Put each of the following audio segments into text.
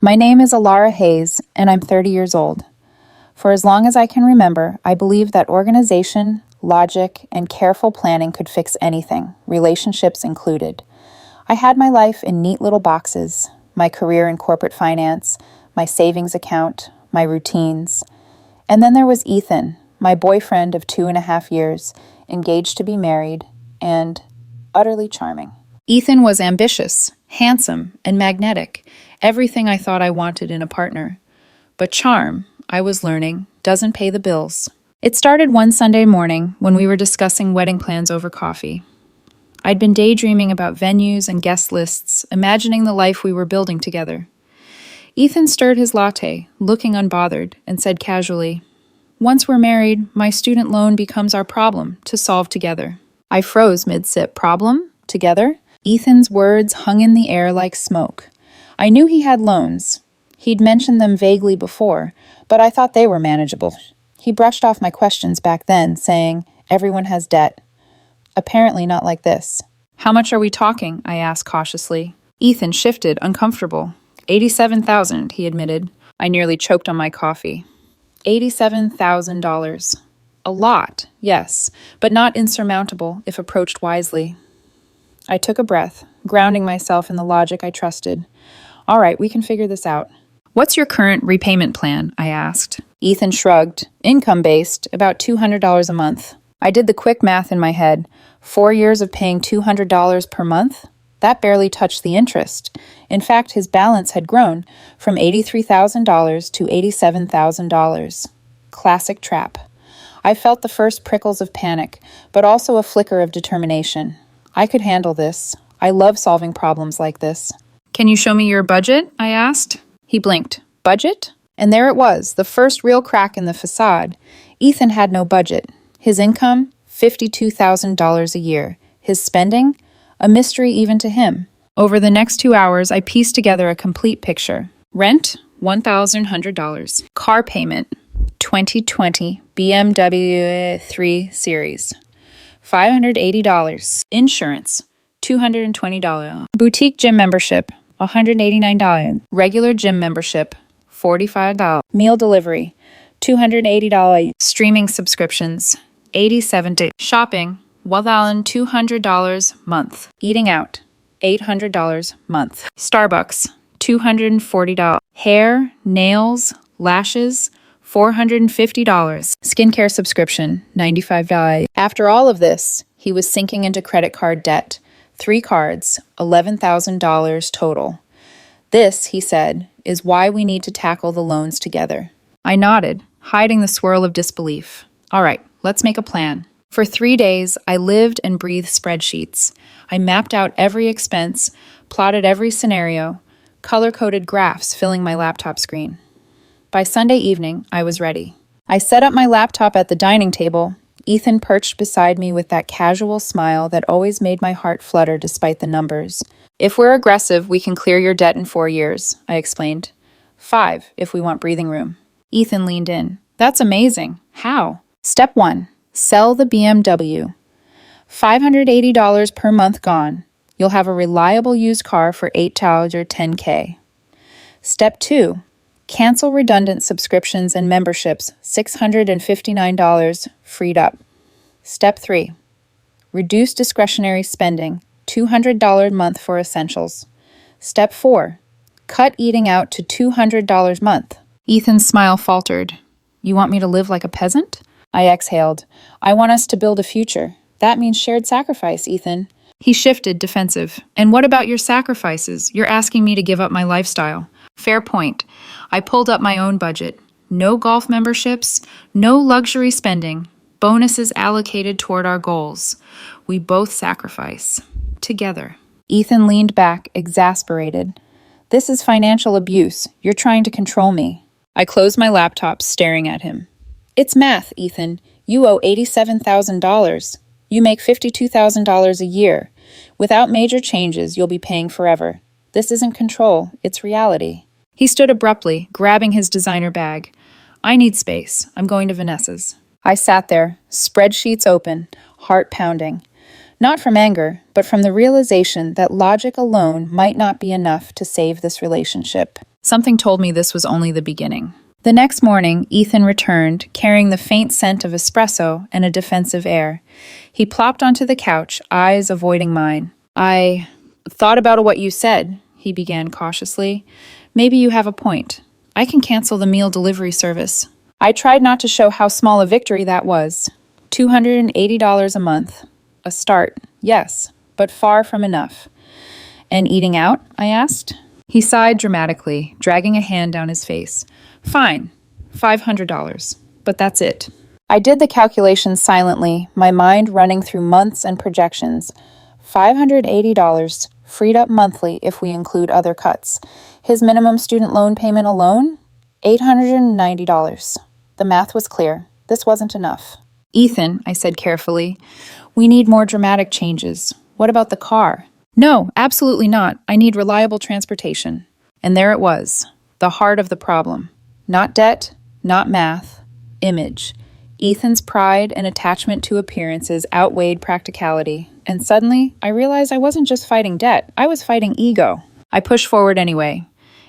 My name is Alara Hayes, and I'm 30 years old. For as long as I can remember, I believed that organization, logic, and careful planning could fix anything, relationships included. I had my life in neat little boxes, my career in corporate finance, my savings account, my routines. And then there was Ethan, my boyfriend of 2.5 years, engaged to be married, and utterly charming. Ethan was ambitious, handsome, and magnetic, everything I thought I wanted in a partner. But charm, I was learning, doesn't pay the bills. It started one Sunday morning when we were discussing wedding plans over coffee. I'd been daydreaming about venues and guest lists, imagining the life we were building together. Ethan stirred his latte, looking unbothered, and said casually, "Once we're married, my student loan becomes our problem to solve together." I froze mid-sip. Problem? Together? Ethan's words hung in the air like smoke. I knew he had loans. He'd mentioned them vaguely before, but I thought they were manageable. He brushed off my questions back then, saying, "Everyone has debt." Apparently not like this. "How much are we talking?" I asked cautiously. Ethan shifted, uncomfortable. $87,000, he admitted. I nearly choked on my coffee. $87,000. A lot, yes, but not insurmountable if approached wisely. I took a breath, grounding myself in the logic I trusted. "All right, we can figure this out." "What's your current repayment plan?" I asked. Ethan shrugged. "Income-based, about $200 a month." I did the quick math in my head. 4 years of paying $200 per month? That barely touched the interest. In fact, his balance had grown from $83,000 to $87,000. Classic trap. I felt the first prickles of panic, but also a flicker of determination. I could handle this. I love solving problems like this. "Can you show me your budget?" I asked. He blinked. "Budget?" And there it was, the first real crack in the facade. Ethan had no budget. His income? $52,000 a year. His spending? A mystery even to him. Over the next 2 hours, I pieced together a complete picture. Rent? $1,100. Car payment? 2020 BMW 3 Series. $580. Insurance? $220. Boutique gym membership? $189. Regular gym membership? $45. Meal delivery? $280. Streaming subscriptions? $87. Shopping? $1,200 month. Eating out? $800 month. Starbucks? $240. Hair, nails, lashes? $450. Skincare subscription? $95. After all of this, he was sinking into credit card debt. 3 cards, $11,000 total. "This," he said, "is why we need to tackle the loans together." I nodded, hiding the swirl of disbelief. "All right, let's make a plan." For 3 days, I lived and breathed spreadsheets. I mapped out every expense, plotted every scenario, color-coded graphs filling my laptop screen. By Sunday evening, I was ready. I set up my laptop at the dining table. Ethan perched beside me with that casual smile that always made my heart flutter despite the numbers. "If we're aggressive, we can clear your debt in 4 years, I explained. 5, if we want breathing room. Ethan leaned in. "That's amazing. How?" "Step 1. Sell the BMW. $580 per month gone. You'll have a reliable used car for $8 or $10K. Step 2. Cancel redundant subscriptions and memberships, $659 freed up. Step 3. Reduce discretionary spending, $200 a month for essentials. Step 4. Cut eating out to $200 a month." Ethan's smile faltered. "You want me to live like a peasant?" I exhaled. "I want us to build a future. That means shared sacrifice, Ethan." He shifted, defensive. "And what about your sacrifices? You're asking me to give up my lifestyle." Fair point. I pulled up my own budget. No golf memberships, no luxury spending, bonuses allocated toward our goals. We both sacrifice. Together. Ethan leaned back, exasperated. "This is financial abuse. You're trying to control me." I closed my laptop, staring at him. "It's math, Ethan. You owe $87,000. You make $52,000 a year. Without major changes, you'll be paying forever. This isn't control, it's reality." He stood abruptly, grabbing his designer bag. "I need space. I'm going to Vanessa's." I sat there, spreadsheets open, heart pounding. Not from anger, but from the realization that logic alone might not be enough to save this relationship. Something told me this was only the beginning. The next morning, Ethan returned, carrying the faint scent of espresso and a defensive air. He plopped onto the couch, eyes avoiding mine. I thought about what you said, he began cautiously. Maybe you have a point. I can cancel the meal delivery service. I tried not to show how small a victory that was. $280 a month. A start, yes, but far from enough. And eating out? I asked. He sighed dramatically, dragging a hand down his face. Fine, $500, but that's it. I did the calculations silently, my mind running through months and projections. $580, freed up monthly if we include other cuts. His minimum student loan payment alone? $890. The math was clear. This wasn't enough. Ethan, I said carefully, we need more dramatic changes. What about the car? No, absolutely not. I need reliable transportation. And there it was, the heart of the problem. Not debt, not math, image. Ethan's pride and attachment to appearances outweighed practicality, and suddenly I realized I wasn't just fighting debt, I was fighting ego. I pushed forward anyway.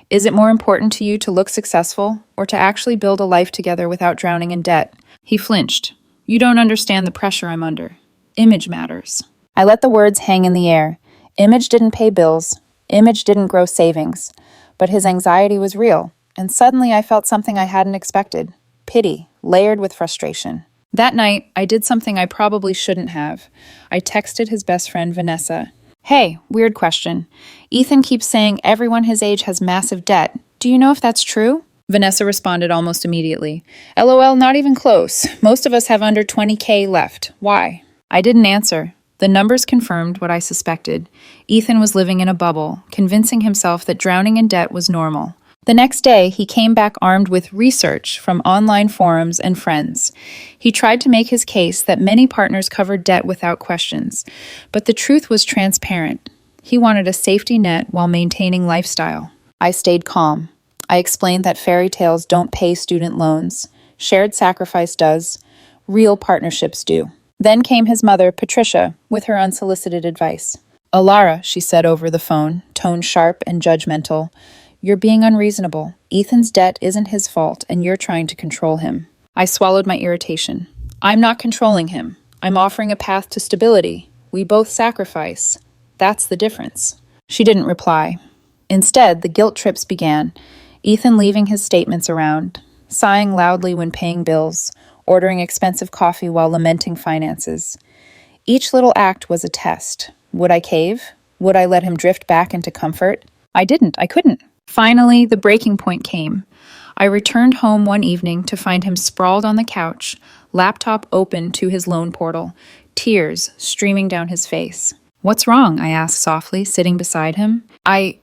Is it more important to you to look successful, or to actually build a life together without drowning in debt? He flinched. You don't understand the pressure I'm under. Image matters. I let the words hang in the air. Image didn't pay bills. Image didn't grow savings. But his anxiety was real. And suddenly I felt something I hadn't expected. Pity, layered with frustration. That night, I did something I probably shouldn't have. I texted his best friend, Vanessa. Hey, weird question. Ethan keeps saying everyone his age has massive debt. Do you know if that's true? Vanessa responded almost immediately. LOL, not even close. Most of us have under 20K left. Why? I didn't answer. The numbers confirmed what I suspected. Ethan was living in a bubble, convincing himself that drowning in debt was normal. The next day, he came back armed with research from online forums and friends. He tried to make his case that many partners covered debt without questions, but the truth was transparent. He wanted a safety net while maintaining lifestyle. I stayed calm. I explained that fairy tales don't pay student loans. Shared sacrifice does. Real partnerships do. Then came his mother, Patricia, with her unsolicited advice. Alara, she said over the phone, tone sharp and judgmental, you're being unreasonable. Ethan's debt isn't his fault, and you're trying to control him. I swallowed my irritation. I'm not controlling him. I'm offering a path to stability. We both sacrifice. That's the difference. She didn't reply. Instead, the guilt trips began. Ethan leaving his statements around, sighing loudly when paying bills, ordering expensive coffee while lamenting finances. Each little act was a test. Would I cave? Would I let him drift back into comfort? I didn't. I couldn't. Finally, the breaking point came. I returned home one evening to find him sprawled on the couch, laptop open to his loan portal, tears streaming down his face. What's wrong? I asked softly, sitting beside him. I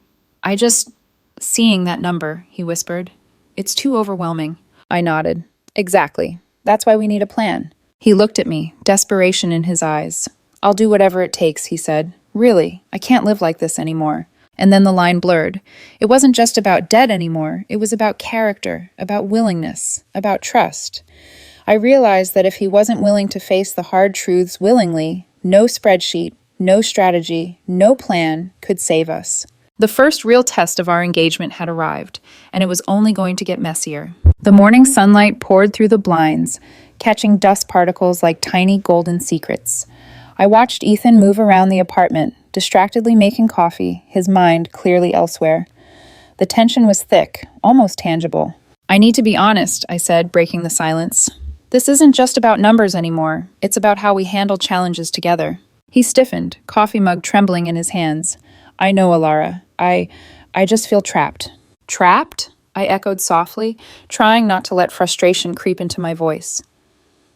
just... Seeing that number, he whispered. It's too overwhelming. I nodded. Exactly. That's why we need a plan. He looked at me, desperation in his eyes. I'll do whatever it takes, he said. Really, I can't live like this anymore. And then the line blurred. It wasn't just about debt anymore. It was about character, about willingness, about trust. I realized that if he wasn't willing to face the hard truths willingly, no spreadsheet, no strategy, no plan could save us. The first real test of our engagement had arrived, and it was only going to get messier. The morning sunlight poured through the blinds, catching dust particles like tiny golden secrets. I watched Ethan move around the apartment, distractedly making coffee, his mind clearly elsewhere. The tension was thick, almost tangible. I need to be honest, I said, breaking the silence. This isn't just about numbers anymore. It's about how we handle challenges together. He stiffened, coffee mug trembling in his hands. I know, Alara. I just feel trapped. Trapped? I echoed softly, trying not to let frustration creep into my voice.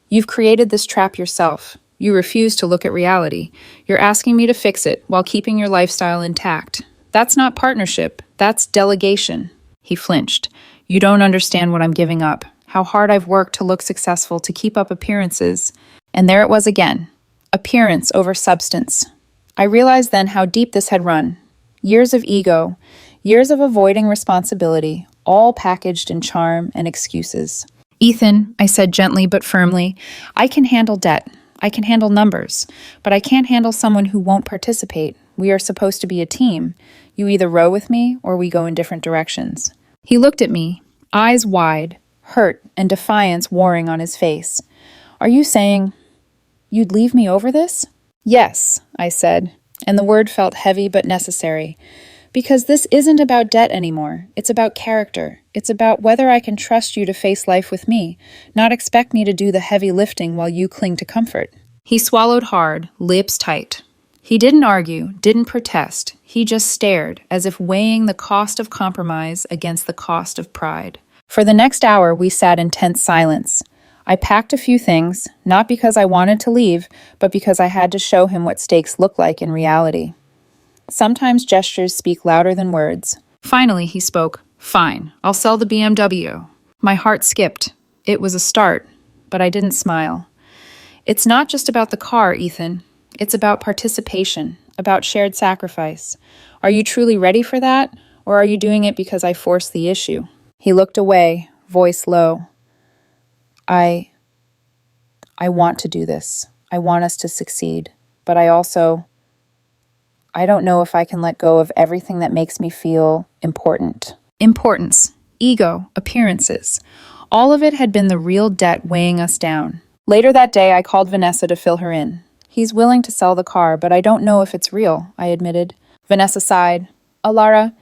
You've created this trap yourself. You refuse to look at reality. You're asking me to fix it while keeping your lifestyle intact. That's not partnership. That's delegation. He flinched. You don't understand what I'm giving up, how hard I've worked to look successful, to keep up appearances. And there it was again. Appearance over substance. I realized then how deep this had run. Years of ego, years of avoiding responsibility, all packaged in charm and excuses. Ethan, I said gently but firmly, I can handle debt. I can handle numbers, but I can't handle someone who won't participate. We are supposed to be a team. You either row with me or we go in different directions. He looked at me, eyes wide, hurt and defiance warring on his face. Are you saying you'd leave me over this? Yes, I said, and the word felt heavy but necessary. Because this isn't about debt anymore. It's about character. It's about whether I can trust you to face life with me, not expect me to do the heavy lifting while you cling to comfort. He swallowed hard, lips tight. He didn't argue, didn't protest. He just stared, as if weighing the cost of compromise against the cost of pride. For the next hour, we sat in tense silence. I packed a few things, not because I wanted to leave, but because I had to show him what stakes look like in reality. Sometimes gestures speak louder than words. Finally, he spoke. Fine, I'll sell the BMW. My heart skipped. It was a start, but I didn't smile. It's not just about the car, Ethan. It's about participation, about shared sacrifice. Are you truly ready for that, or are you doing it because I forced the issue? He looked away, voice low. I want to do this. I want us to succeed, but I don't know if I can let go of everything that makes me feel important. Importance, ego, appearances. All of it had been the real debt weighing us down. Later that day, I called Vanessa to fill her in. He's willing to sell the car, but I don't know if it's real, I admitted. Vanessa sighed. Alara,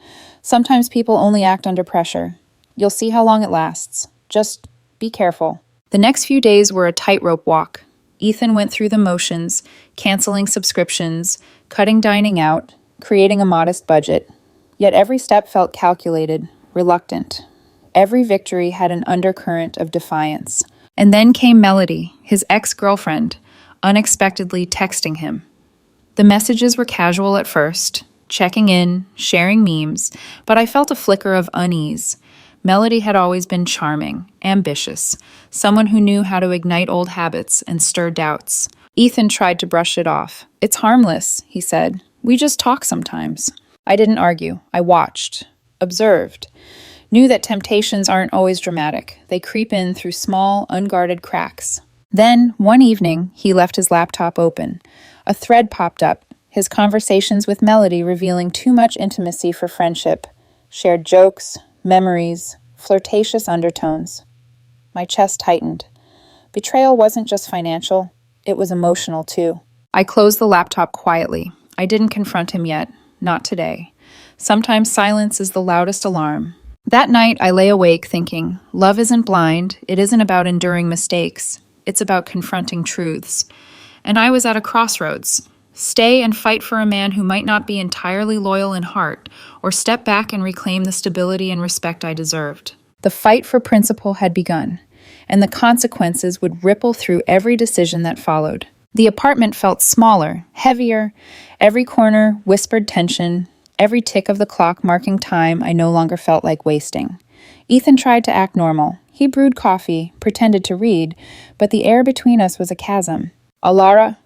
sometimes people only act under pressure. You'll see how long it lasts. Just be careful. The next few days were a tightrope walk. Ethan went through the motions, canceling subscriptions, cutting dining out, creating a modest budget. Yet every step felt calculated, reluctant. Every victory had an undercurrent of defiance. And then came Melody, his ex-girlfriend, unexpectedly texting him. The messages were casual at first, checking in, sharing memes, but I felt a flicker of unease. Melody had always been charming, ambitious, someone who knew how to ignite old habits and stir doubts. Ethan tried to brush it off. It's harmless, he said. We just talk sometimes. I didn't argue. I watched, observed, knew that temptations aren't always dramatic. They creep in through small, unguarded cracks. Then, one evening, he left his laptop open. A thread popped up, his conversations with Melody revealing too much intimacy for friendship. Shared jokes, memories, flirtatious undertones. My chest tightened. Betrayal wasn't just financial, it was emotional too. I closed the laptop quietly. I didn't confront him yet, not today. Sometimes silence is the loudest alarm. That night, I lay awake thinking, love isn't blind, it isn't about enduring mistakes. It's about confronting truths. And I was at a crossroads. Stay and fight for a man who might not be entirely loyal in heart, or step back and reclaim the stability and respect I deserved. The fight for principle had begun, and the consequences would ripple through every decision that followed. The apartment felt smaller, heavier, every corner whispered tension, every tick of the clock marking time I no longer felt like wasting. Ethan tried to act normal. He brewed coffee, pretended to read, but the air between us was a chasm. Alara,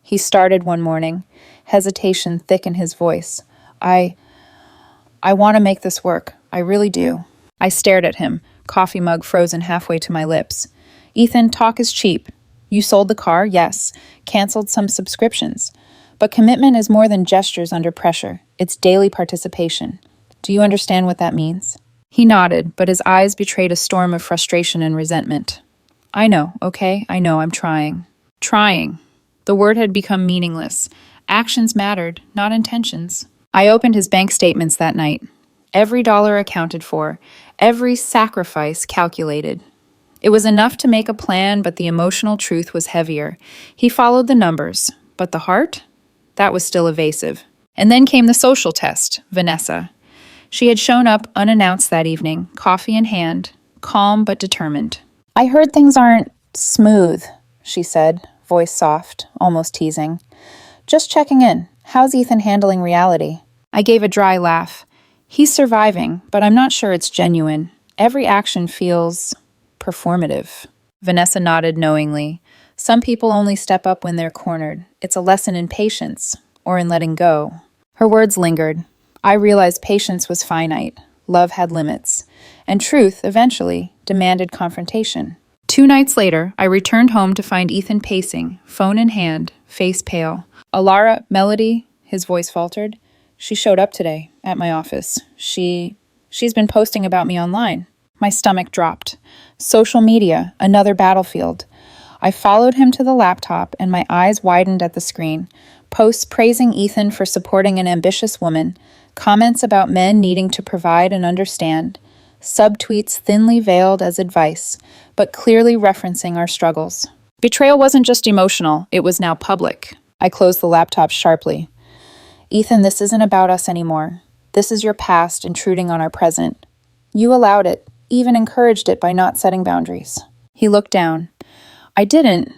he started one morning, hesitation thick in his voice. I want to make this work. I really do. I stared at him, coffee mug frozen halfway to my lips. Ethan, talk is cheap. You sold the car, yes. Canceled some subscriptions. But commitment is more than gestures under pressure. It's daily participation. Do you understand what that means? He nodded, but his eyes betrayed a storm of frustration and resentment. I know, okay? I know, I'm trying. Trying. The word had become meaningless. Actions mattered, not intentions. I opened his bank statements that night. Every dollar accounted for, every sacrifice calculated. It was enough to make a plan, but the emotional truth was heavier. He followed the numbers, but the heart? That was still evasive. And then came the social test, Vanessa. She had shown up unannounced that evening, coffee in hand, calm but determined. I heard things aren't smooth, she said, voice soft, almost teasing. Just checking in. How's Ethan handling reality? I gave a dry laugh. He's surviving, but I'm not sure it's genuine. Every action feels performative. Vanessa nodded knowingly. Some people only step up when they're cornered. It's a lesson in patience, or in letting go. Her words lingered. I realized patience was finite. Love had limits. And truth, eventually, demanded confrontation. 2 nights later, I returned home to find Ethan pacing, phone in hand, face pale. Alara, Melody, his voice faltered. She showed up today, at my office. She She's been posting about me online. My stomach dropped. Social media, another battlefield. I followed him to the laptop and my eyes widened at the screen. Posts praising Ethan for supporting an ambitious woman, comments about men needing to provide and understand, subtweets thinly veiled as advice, but clearly referencing our struggles. Betrayal wasn't just emotional, it was now public. I closed the laptop sharply. Ethan, this isn't about us anymore. This is your past intruding on our present. You allowed it, even encouraged it by not setting boundaries. He looked down. I didn't.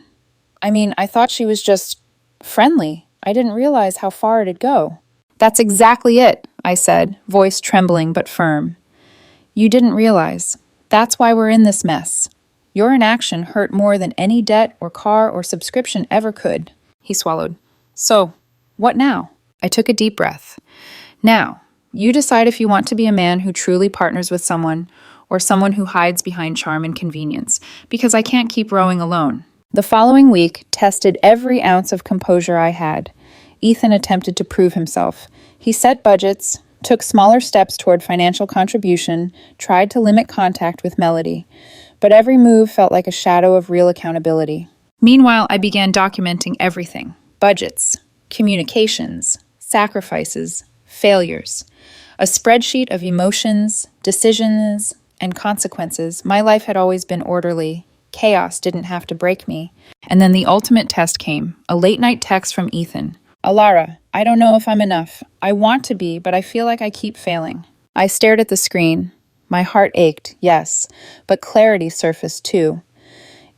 I thought she was just friendly. I didn't realize how far it'd go. That's exactly it, I said, voice trembling but firm. You didn't realize. That's why we're in this mess. Your inaction hurt more than any debt or car or subscription ever could. He swallowed. So, what now? I took a deep breath. Now, you decide if you want to be a man who truly partners with someone or someone who hides behind charm and convenience, because I can't keep rowing alone. The following week tested every ounce of composure I had. Ethan attempted to prove himself. He set budgets, took smaller steps toward financial contribution, tried to limit contact with Melody, but every move felt like a shadow of real accountability. Meanwhile, I began documenting everything: budgets, communications, sacrifices, failures. A spreadsheet of emotions, decisions, and consequences. My life had always been orderly. Chaos didn't have to break me. And then the ultimate test came, a late-night text from Ethan. Alara, I don't know if I'm enough. I want to be, but I feel like I keep failing. I stared at the screen. My heart ached, yes, but clarity surfaced too.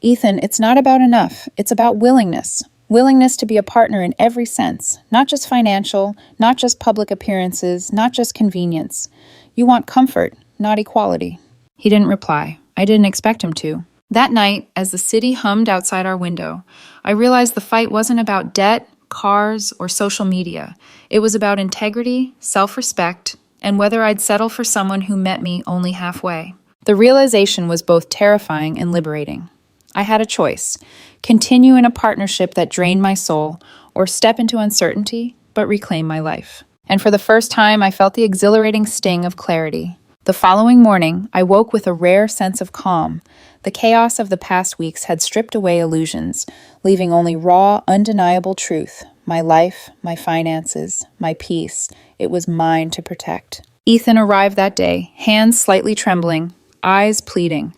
Ethan, it's not about enough. It's about willingness. Willingness to be a partner in every sense, not just financial, not just public appearances, not just convenience. You want comfort, not equality. He didn't reply. I didn't expect him to. That night, as the city hummed outside our window, I realized the fight wasn't about debt, cars, or social media. It was about integrity, self-respect, and whether I'd settle for someone who met me only halfway. The realization was both terrifying and liberating. I had a choice: continue in a partnership that drained my soul, or step into uncertainty but reclaim my life. And for the first time, I felt the exhilarating sting of clarity. The following morning, I woke with a rare sense of calm. The chaos of the past weeks had stripped away illusions, leaving only raw, undeniable truth. My life, my finances, my peace. It was mine to protect. Ethan arrived that day, hands slightly trembling, eyes pleading.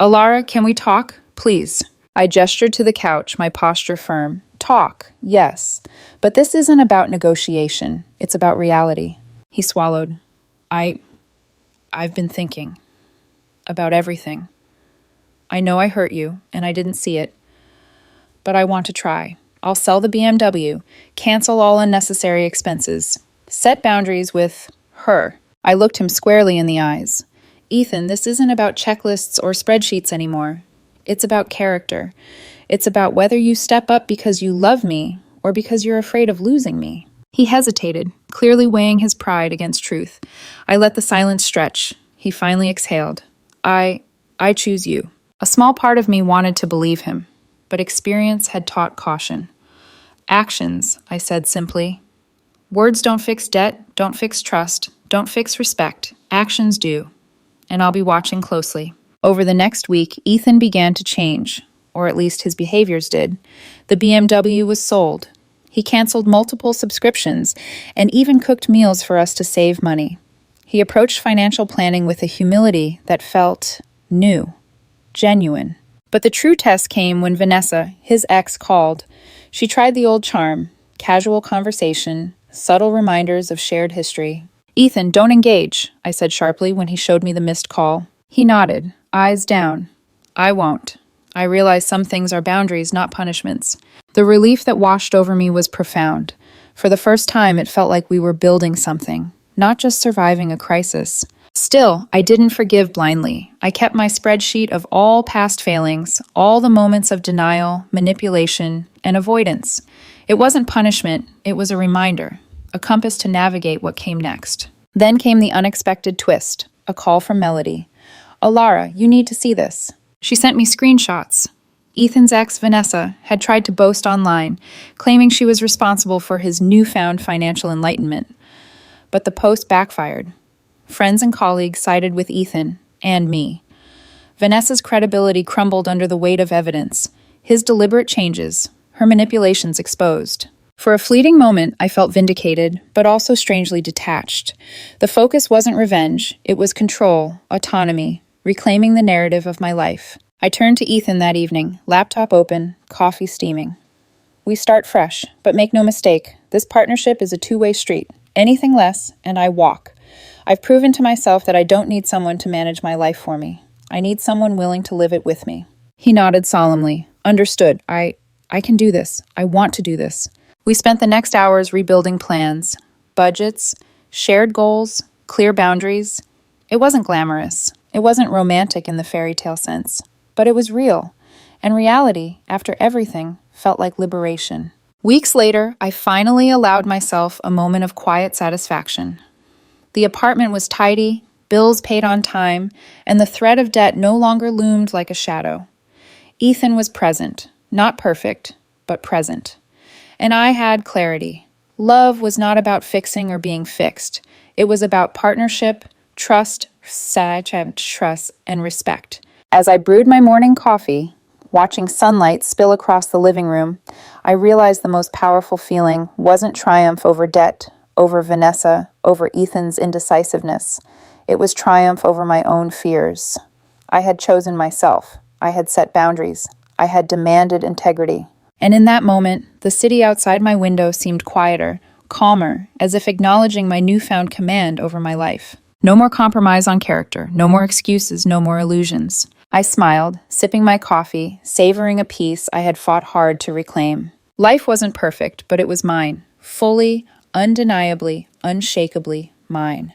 Alara, can we talk? Please. I gestured to the couch, my posture firm. Talk, yes. But this isn't about negotiation. It's about reality. He swallowed. I've been thinking about everything. I know I hurt you, and I didn't see it. But I want to try. I'll sell the BMW, cancel all unnecessary expenses, set boundaries with her. I looked him squarely in the eyes. Ethan, this isn't about checklists or spreadsheets anymore. It's about character. It's about whether you step up because you love me or because you're afraid of losing me. He hesitated, clearly weighing his pride against truth. I let the silence stretch. He finally exhaled. I choose you. A small part of me wanted to believe him, but experience had taught caution. Actions, I said simply. Words don't fix debt, don't fix trust, don't fix respect. Actions do. And I'll be watching closely. Over the next week, Ethan began to change, or at least his behaviors did. The BMW was sold. He canceled multiple subscriptions and even cooked meals for us to save money. He approached financial planning with a humility that felt new, genuine. But the true test came when Vanessa, his ex, called. She tried the old charm, casual conversation, subtle reminders of shared history. Ethan, don't engage, I said sharply when he showed me the missed call. He nodded, eyes down. I won't. I realized some things are boundaries, not punishments. The relief that washed over me was profound. For the first time, it felt like we were building something, not just surviving a crisis. Still, I didn't forgive blindly. I kept my spreadsheet of all past failings, all the moments of denial, manipulation, and avoidance. It wasn't punishment, it was a reminder, a compass to navigate what came next. Then came the unexpected twist, a call from Melody. Alara, you need to see this. She sent me screenshots. Ethan's ex, Vanessa, had tried to boast online, claiming she was responsible for his newfound financial enlightenment. But the post backfired. Friends and colleagues sided with Ethan and me. Vanessa's credibility crumbled under the weight of evidence, his deliberate changes, her manipulations exposed. For a fleeting moment, I felt vindicated, but also strangely detached. The focus wasn't revenge, it was control, autonomy, reclaiming the narrative of my life. I turned to Ethan that evening, laptop open, coffee steaming. We start fresh, but make no mistake, this partnership is a two-way street. Anything less, and I walk. I've proven to myself that I don't need someone to manage my life for me. I need someone willing to live it with me. He nodded solemnly. Understood. I can do this. I want to do this. We spent the next hours rebuilding plans, budgets, shared goals, clear boundaries. It wasn't glamorous. It wasn't romantic in the fairy tale sense, but it was real. And reality, after everything, felt like liberation. Weeks later, I finally allowed myself a moment of quiet satisfaction. The apartment was tidy, bills paid on time, and the threat of debt no longer loomed like a shadow. Ethan was present, not perfect, but present. And I had clarity. Love was not about fixing or being fixed. It was about partnership, trust, and respect. As I brewed my morning coffee, watching sunlight spill across the living room, I realized the most powerful feeling wasn't triumph over debt, over Vanessa, over Ethan's indecisiveness. It was triumph over my own fears. I had chosen myself. I had set boundaries. I had demanded integrity. And in that moment, the city outside my window seemed quieter, calmer, as if acknowledging my newfound command over my life. No more compromise on character, no more excuses, no more illusions. I smiled, sipping my coffee, savoring a peace I had fought hard to reclaim. Life wasn't perfect, but it was mine. Fully, undeniably, unshakably mine.